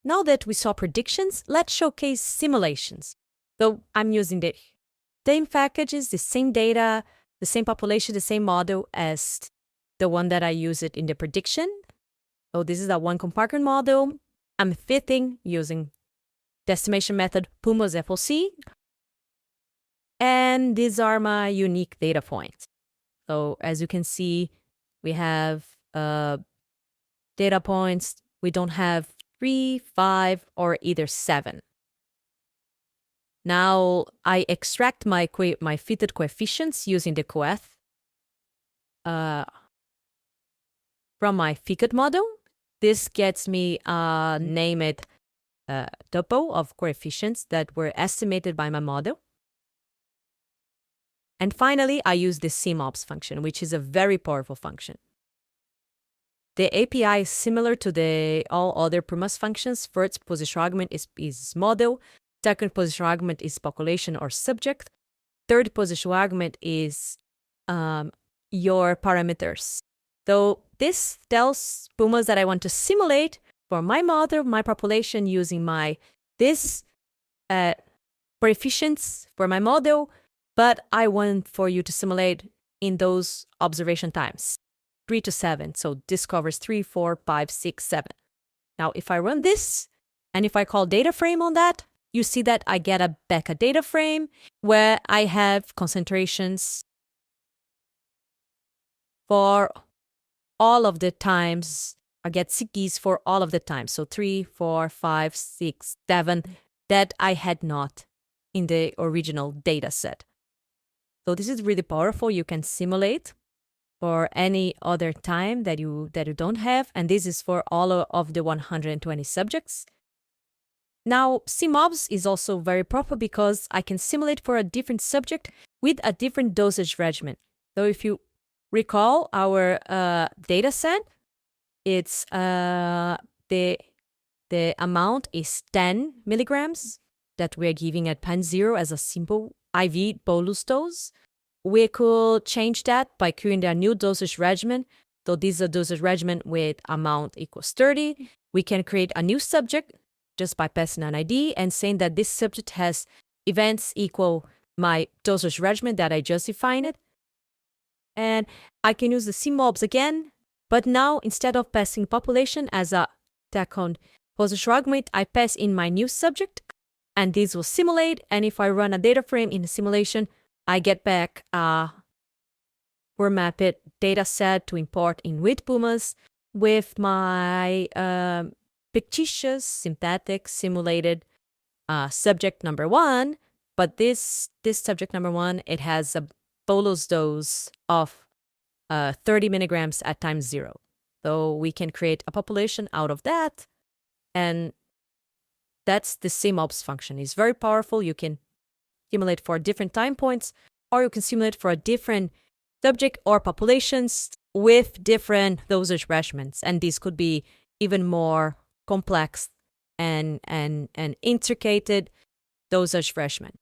Now that we saw predictions, let's showcase simulations. So I'm using the same packages, the same data, the same population, the same model as the one that I used in the prediction. So this is a one compartment model. I'm fitting using the estimation method Puma's FOC. And these are my unique data points. So as you can see, we have data points. We don't have 3, 5, or either 7. Now I extract my fitted coefficients using the coef from my fit model. This gets me a named tuple of coefficients that were estimated by my model. And finally, I use the simobs function, which is a very powerful function. The API is similar to all other Pumas functions. First position argument is model. Second position argument is population or subject. Third position argument is your parameters. So this tells Pumas that I want to simulate for my model, my population, using this coefficients for my model, but I want for you to simulate in those observation times, 3 to 7. So this covers 3, 4, 5, 6, 7. Now, if I run this, and if I call data frame on that, you see that I get back a data frame where I have concentrations for all of the times. I get sigis for all of the times. So 3, 4, 5, 6, 7 that I had not in the original data set. So this is really powerful. You can simulate for any other time that you don't have. And this is for all of the 120 subjects. Now, simobs is also very proper because I can simulate for a different subject with a different dosage regimen. So if you recall our data set, it's the amount is 10 milligrams that we're giving at 0 as a simple IV bolus dose. We could change that by creating a new dosage regimen. So this is a dosage regimen with amount equals 30. We can create a new subject just by passing an ID and saying that this subject has events equal my dosage regimen that I just defined it. And I can use the simobs again, but now instead of passing population as a second position argument, I pass in my new subject, and this will simulate. And if I run a data frame in the simulation, I get back a formatted data set to import in with Pumas with my fictitious, synthetic, simulated subject number 1. But this subject number 1, it has a bolus dose of 30 milligrams at time 0. So we can create a population out of that. And that's the simobs function. It's very powerful. You can simulate for different time points, or you can simulate for a different subject or populations with different dosage regimens. And these could be even more complex and intricate dosage regimen.